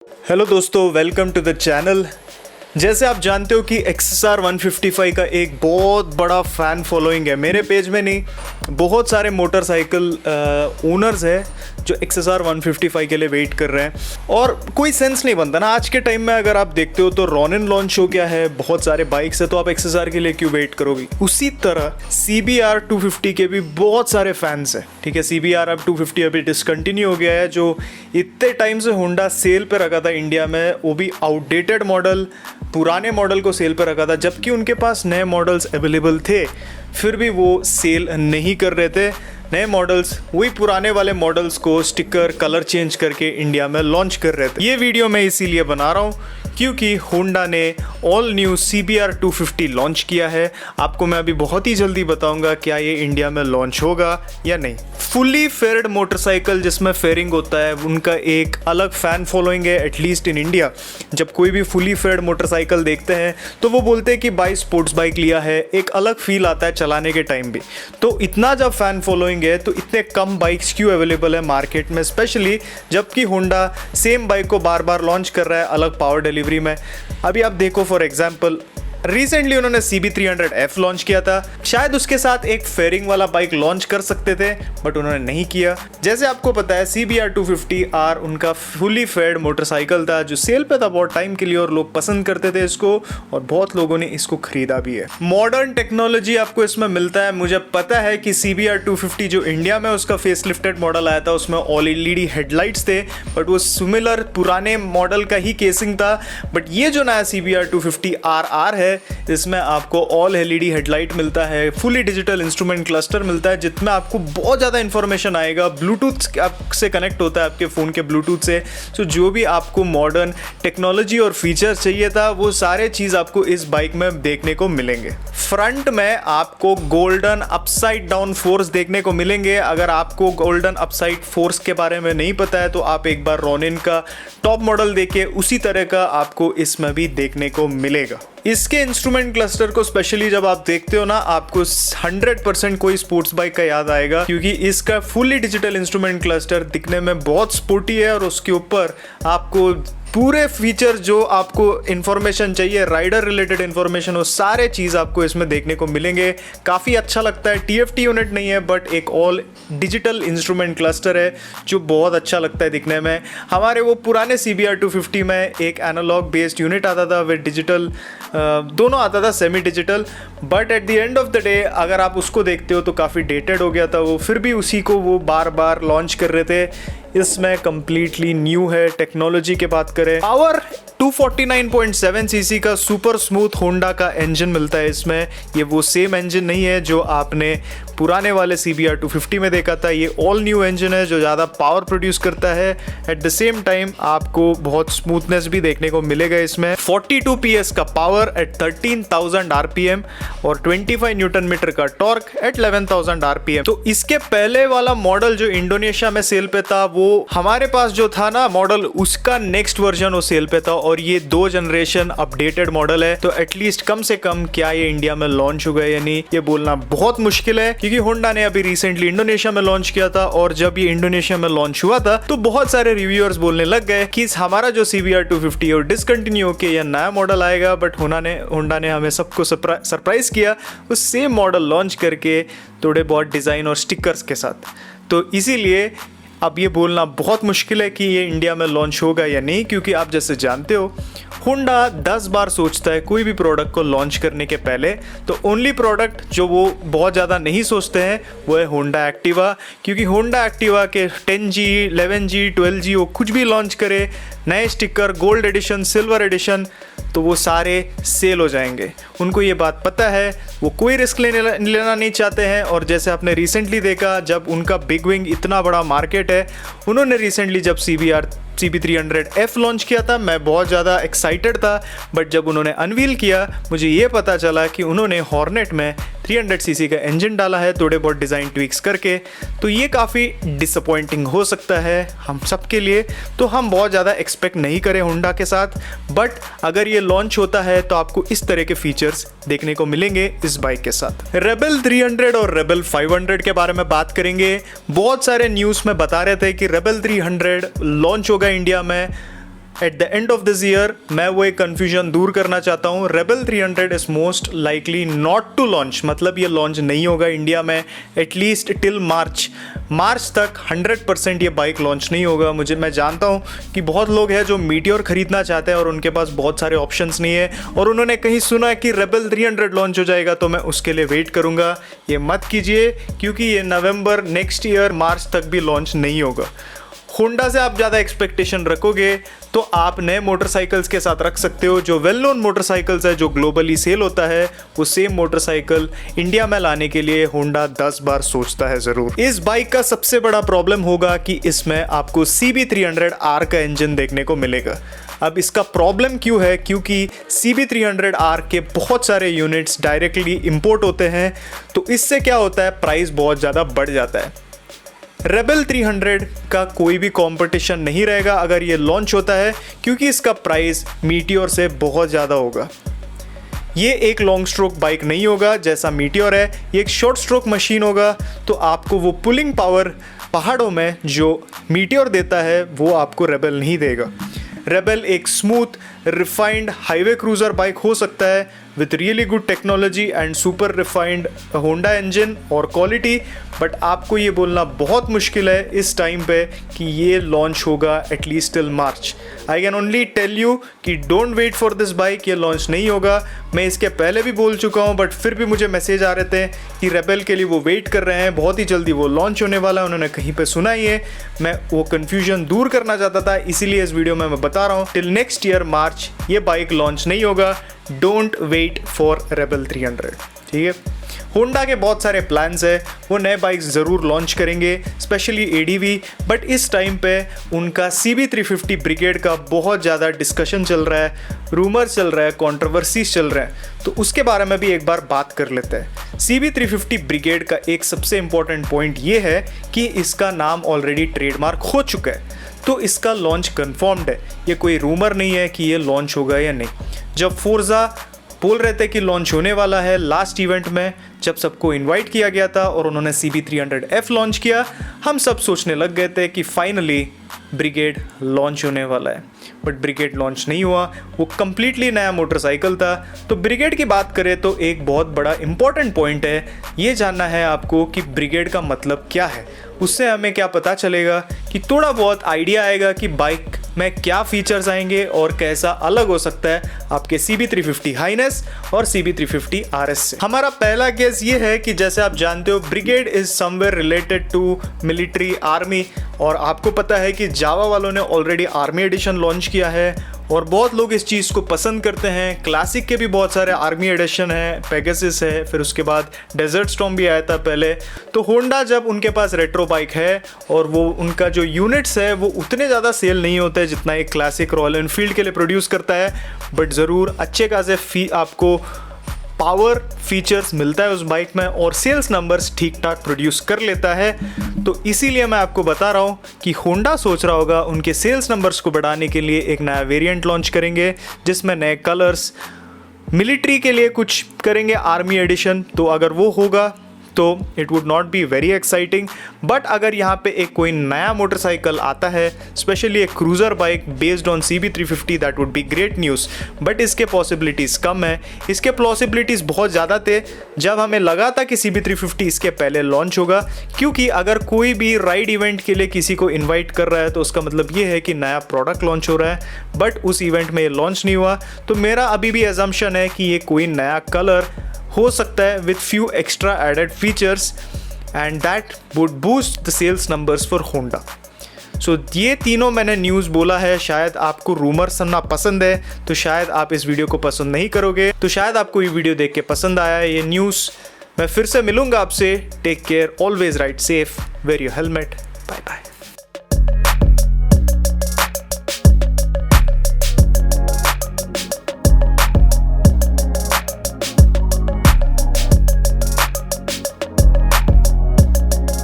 Hello दोस्तों, welcome to the channel. जैसे आप जानते हो कि XSR 155 का एक बहुत बड़ा फ़ैन फॉलोइंग है। मेरे पेज में नहीं, बहुत सारे मोटरसाइकिल ओनर्स हैं जो XSR 155 के लिए वेट कर रहे हैं और कोई सेंस नहीं बनता ना। आज के टाइम में अगर आप देखते हो तो रॉनिन लॉन्च हो गया है, बहुत सारे बाइक्स है, तो आप XSR के लिए क्यों वेट करोगे। उसी तरह CBR 250 के भी बहुत सारे फैंस हैं। ठीक है, CBR अब 250 अभी डिसकंटिन्यू हो गया है, जो इतने टाइम से होंडा सेल पे रखा था इंडिया में, वो भी आउटडेटेड मॉडल, पुराने मॉडल को सेल पर रखा था, जबकि उनके पास नए मॉडल्स अवेलेबल थे, फिर भी वो सेल नहीं कर रहे थे। नए मॉडल्स वही पुराने वाले मॉडल्स को स्टिकर कलर चेंज करके इंडिया में लॉन्च कर रहे थे। ये वीडियो मैं इसीलिए बना रहा हूँ क्योंकि होंडा ने ऑल न्यू CBR 250 लॉन्च किया है। आपको मैं अभी बहुत ही जल्दी बताऊंगा क्या ये इंडिया में लॉन्च होगा या नहीं। फुली फेयर्ड मोटरसाइकिल जिसमें फेयरिंग होता है, उनका एक अलग फ़ैन फॉलोइंग है, एटलीस्ट इन इंडिया। जब कोई भी फुली फेयर्ड मोटरसाइकिल देखते हैं तो वो बोलते हैं कि भाई स्पोर्ट्स बाइक लिया है, एक अलग फील आता है चलाने के टाइम भी। तो इतना जब फ़ैन फॉलोइंग है तो इतने कम बाइक्स क्यों अवेलेबल है मार्केट में, स्पेशली जबकि होंडा सेम बाइक को बार बार लॉन्च कर रहा है अलग पावर डिलीवरी में। अभी आप देखो, फॉर एग्जांपल रिसेंटली उन्होंने CB300F लॉन्च किया था। शायद उसके साथ एक फेयरिंग वाला बाइक लॉन्च कर सकते थे, बट उन्होंने नहीं किया। जैसे आपको पता है CBR 250R उनका फुली फेयर्ड मोटरसाइकिल था जो सेल पे था बहुत टाइम के लिए, और लोग पसंद करते थे इसको, और बहुत लोगों ने इसको खरीदा भी है। मॉडर्न टेक्नोलॉजी आपको इसमें मिलता है। मुझे पता है कि CBR 250 जो इंडिया में उसका फेस लिफ्टेड मॉडल आया था उसमें ऑल LED हेडलाइट्स थे, बट वो सिमिलर पुराने मॉडल का ही केसिंग था। बट ये जो नया CBR 250RR है, इसमें आपको ऑल LED हेडलाइट मिलता है, फुली डिजिटल इंस्ट्रूमेंट क्लस्टर मिलता है, जिसमें आपको बहुत ज़्यादा इंफॉर्मेशन आएगा। ब्लूटूथ से कनेक्ट होता है आपके फ़ोन के ब्लूटूथ से। सो जो भी आपको मॉडर्न टेक्नोलॉजी और फीचर्स चाहिए था वो सारे चीज़ आपको इस बाइक में देखने को मिलेंगे। फ्रंट में आपको गोल्डन अपसाइड डाउन फोर्स देखने को मिलेंगे। अगर आपको गोल्डन अपसाइड फोर्स के बारे में नहीं पता है तो आप एक बार रॉनिन का टॉप मॉडल देखिए, उसी तरह का आपको इसमें भी देखने को मिलेगा। इसके इंस्ट्रूमेंट क्लस्टर को स्पेशली जब आप देखते हो ना, आपको 100% कोई स्पोर्ट्स बाइक का याद आएगा, क्योंकि इसका फुली डिजिटल इंस्ट्रूमेंट क्लस्टर दिखने में बहुत स्पोर्टी है, और उसके ऊपर आपको पूरे फीचर जो आपको इन्फॉर्मेशन चाहिए, राइडर रिलेटेड इन्फॉर्मेशन, वो सारे चीज़ आपको इसमें देखने को मिलेंगे। काफ़ी अच्छा लगता है। TFT यूनिट नहीं है, बट एक ऑल डिजिटल इंस्ट्रूमेंट क्लस्टर है जो बहुत अच्छा लगता है दिखने में। हमारे वो पुराने CBR 250 में एक एनालॉग बेस्ड यूनिट आता था विद डिजिटल, दोनों आता था, semi digital, but at the end of the day अगर आप उसको देखते हो तो काफ़ी डेटेड हो गया था वो। फिर भी उसी को वो बार बार लॉन्च कर रहे थे। इसमें कंप्लीटली न्यू है। टेक्नोलॉजी की बात करें, पावर 249.7 cc का सुपर स्मूथ होंडा का इंजन मिलता है इसमें। ये वो सेम इंजन नहीं है जो आपने पुराने वाले CBR 250 में देखा था। ये ऑल न्यू इंजन है जो ज़्यादा पावर प्रोड्यूस करता है। एट द सेम टाइम आपको बहुत स्मूथनेस भी देखने को मिलेगा इसमें। 42 PS का पावर एट 13,000 RPM और 25 न्यूटन मीटर का टॉर्क एट 11,000 RPM। तो इसके पहले वाला मॉडल जो इंडोनेशिया में सेल पे था, वो हमारे पास जो था ना मॉडल, उसका नेक्स्ट वर्जन वो सेल पे था, और ये 2 जनरेशन अपडेटेड मॉडल है। तो एटलीस्ट कम से कम क्या ये इंडिया में लॉन्च होगा या नहीं, ये बोलना बहुत मुश्किल है, क्योंकि होंडा ने अभी रिसेंटली इंडोनेशिया में लॉन्च किया था, और जब ये इंडोनेशिया में लॉन्च हुआ था तो बहुत सारे रिव्यूअर्स बोलने लग गए कि हमारा जो CBR 250 और डिसकंटिन्यू होके यह नया मॉडल आएगा। बट होंडा ने हमें सबको सरप्राइज किया उस सेम मॉडल लॉन्च करके, थोड़े बहुत डिज़ाइन और स्टिकर्स के साथ। तो इसीलिए अब ये बोलना बहुत मुश्किल है कि ये इंडिया में लॉन्च होगा या नहीं, क्योंकि आप जैसे जानते हो होंडा 10 बार सोचता है कोई भी प्रोडक्ट को लॉन्च करने के पहले। तो ओनली प्रोडक्ट जो वो बहुत ज़्यादा नहीं सोचते हैं वो है होंडा एक्टिवा, क्योंकि होंडा एक्टिवा के 10G, 11G, 12G वो कुछ भी लॉन्च करे, नए sticker, gold edition, silver edition, तो वो सारे सेल हो जाएंगे। उनको ये बात पता है, वो कोई रिस्क लेना नहीं चाहते हैं। और जैसे आपने रिसेंटली देखा, जब उनका बिग विंग इतना बड़ा मार्केट है, उन्होंने रिसेंटली जब CB300F लॉन्च किया था, मैं बहुत ज़्यादा एक्साइटेड था। बट जब उन्होंने अनवील किया, मुझे ये पता चला कि उन्होंने हॉर्नेट में 300 cc का इंजन डाला है, थोड़े बहुत डिज़ाइन ट्विक्स करके। तो ये काफ़ी डिसअपॉइंटिंग हो सकता है हम सब के लिए। तो हम बहुत ज़्यादा एक्सपेक्ट नहीं करें होंडा के साथ, बट अगर ये लॉन्च होता है तो आपको इस तरह के फीचर्स देखने को मिलेंगे इस बाइक के साथ। रेबल 300 और रेबल 500 के बारे में बात करेंगे। बहुत सारे न्यूज़ में बता रहे थे कि रेबल 300 लॉन्च होगा इंडिया में, at the end of this year मैं वो एक कन्फ्यूजन दूर करना चाहता हूँ। Rebel 300 is most likely not to launch, मतलब ये लॉन्च नहीं होगा इंडिया में एटलीस्ट टिल मार्च तक 100% ये बाइक लॉन्च नहीं होगा। मैं जानता हूँ कि बहुत लोग हैं जो मीटियोर खरीदना चाहते हैं और उनके पास बहुत सारे ऑप्शंस नहीं है और उन्होंने कहीं सुना है कि रेबल 300 लॉन्च हो जाएगा तो मैं उसके लिए वेट करूँगा। ये मत कीजिए क्योंकि ये नवंबर नेक्स्ट ईयर मार्च तक भी लॉन्च नहीं होगा। होंडा से आप ज़्यादा एक्सपेक्टेशन रखोगे तो आप नए मोटरसाइकिल्स के साथ रख सकते हो। जो वेल नोन मोटरसाइकिल्स है, जो ग्लोबली सेल होता है, वो सेम मोटरसाइकिल इंडिया में लाने के लिए होंडा 10 बार सोचता है ज़रूर। इस बाइक का सबसे बड़ा प्रॉब्लम होगा कि इसमें आपको CB300R का इंजन देखने को मिलेगा। अब इसका प्रॉब्लम क्यों है? क्योंकि CB300R के बहुत सारे यूनिट्स डायरेक्टली इंपोर्ट होते हैं, तो इससे क्या होता है, प्राइस बहुत ज़्यादा बढ़ जाता है। रेबल 300 का कोई भी कंपटीशन नहीं रहेगा अगर ये लॉन्च होता है, क्योंकि इसका प्राइस मीटियोर से बहुत ज़्यादा होगा। ये एक लॉन्ग स्ट्रोक बाइक नहीं होगा जैसा मीटियोर है, ये एक शॉर्ट स्ट्रोक मशीन होगा, तो आपको वो पुलिंग पावर पहाड़ों में जो मीटियोर देता है वो आपको रेबल नहीं देगा। रेबल एक smooth refined highway cruiser bike हो सकता है with really good technology and super refined Honda engine और क्वालिटी, बट आपको ये बोलना बहुत मुश्किल है इस टाइम पे कि ये लॉन्च होगा at least till March. I can only tell you कि don't wait for this bike, ये लॉन्च नहीं होगा। मैं इसके पहले भी बोल चुका हूँ, बट फिर भी मुझे मैसेज आ रहे थे कि रेबल के लिए वो वेट कर रहे हैं, बहुत ही जल्दी वो लॉन्च होने वाला है, उन्होंने कहीं पे सुना ही है। मैं वो कन्फ्यूजन दूर करना चाहता था, इसीलिए इस वीडियो में मैं बता रहा हूँ टिल नेक्स्ट ईयर मार्च ये बाइक लॉन्च नहीं होगा। डोंट वेट फॉर रेबल 300, ठीक है। होंडा के बहुत सारे प्लान्स है, वो नए बाइक्स ज़रूर लॉन्च करेंगे, स्पेशली ADV, बट इस टाइम पे उनका CB350 ब्रिगेड का बहुत ज़्यादा डिस्कशन चल रहा है, रूमर चल रहा है, कंट्रोवर्सीज चल रहा है, तो उसके बारे में भी एक बार बात कर लेते हैं। CB350 ब्रिगेड का एक सबसे इम्पॉर्टेंट पॉइंट ये है कि इसका नाम ऑलरेडी ट्रेडमार्क हो चुका है, तो इसका लॉन्च कन्फर्म्ड है। ये कोई रूमर नहीं है कि ये लॉन्च होगा या नहीं। जब फोर्जा बोल रहे थे कि लॉन्च होने वाला है लास्ट इवेंट में, जब सबको इनवाइट किया गया था और उन्होंने CB300F लॉन्च किया, हम सब सोचने लग गए थे कि फाइनली ब्रिगेड लॉन्च होने वाला है, बट ब्रिगेड लॉन्च नहीं हुआ। वो कम्प्लीटली नया मोटरसाइकिल था। तो ब्रिगेड की बात करें तो एक बहुत बड़ा इंपॉर्टेंट पॉइंट है, ये जानना है आपको कि ब्रिगेड का मतलब क्या है। उससे हमें क्या पता चलेगा कि थोड़ा बहुत आइडिया आएगा कि बाइक में क्या फीचर्स आएंगे और कैसा अलग हो सकता है आपके CB350 हाइनेस और CB350 RS से। हमारा पहला केस ये है कि जैसे आप जानते हो brigade is somewhere related to military army, और आपको पता है कि जावा वालों ने ऑलरेडी आर्मी एडिशन लॉन्च किया है और बहुत लोग इस चीज़ को पसंद करते हैं। क्लासिक के भी बहुत सारे आर्मी एडिशन है, पेगासस है, फिर उसके बाद डेजर्ट स्टॉर्म भी आया था पहले। तो होंडा जब उनके पास रेट्रो बाइक है और वो उनका जो यूनिट्स है वो उतने ज़्यादा सेल नहीं होते जितना एक क्लासिक रॉयल एनफील्ड के लिए प्रोड्यूस करता है, बट ज़रूर अच्छे खासे आपको पावर फीचर्स मिलता है उस बाइक में और सेल्स नंबर्स ठीक ठाक प्रोड्यूस कर लेता है। तो इसीलिए मैं आपको बता रहा हूँ कि होंडा सोच रहा होगा उनके सेल्स नंबर्स को बढ़ाने के लिए एक नया वेरिएंट लॉन्च करेंगे जिसमें नए कलर्स, मिलिट्री के लिए कुछ करेंगे आर्मी एडिशन। तो अगर वो होगा तो it would not be very exciting, but अगर यहाँ पे एक कोई नया मोटरसाइकिल आता है, स्पेशली एक cruiser bike based on CB350, that would be great news. But इसके पॉसिबिलिटीज़ कम है। इसके पॉसिबिलिटीज़ बहुत ज़्यादा थे जब हमें लगा था कि CB350 इसके पहले लॉन्च होगा, क्योंकि अगर कोई भी राइड इवेंट के लिए किसी को इन्वाइट कर रहा है तो उसका मतलब ये है कि नया प्रोडक्ट लॉन्च हो रहा है, बट उस इवेंट में ये लॉन्च नहीं हुआ। तो मेरा अभी भी एजम्पशन है कि ये कोई नया कलर हो सकता है with few extra added features and that would boost the sales numbers for Honda. So ये तीनों मैंने न्यूज़ बोला है। शायद आपको रूमर सुनना पसंद है तो शायद आप इस वीडियो को पसंद नहीं करोगे, तो शायद आपको ये वीडियो देख के पसंद आया है ये न्यूज़। मैं फिर से मिलूंगा आपसे। Take care, always ride safe, wear your helmet, bye bye.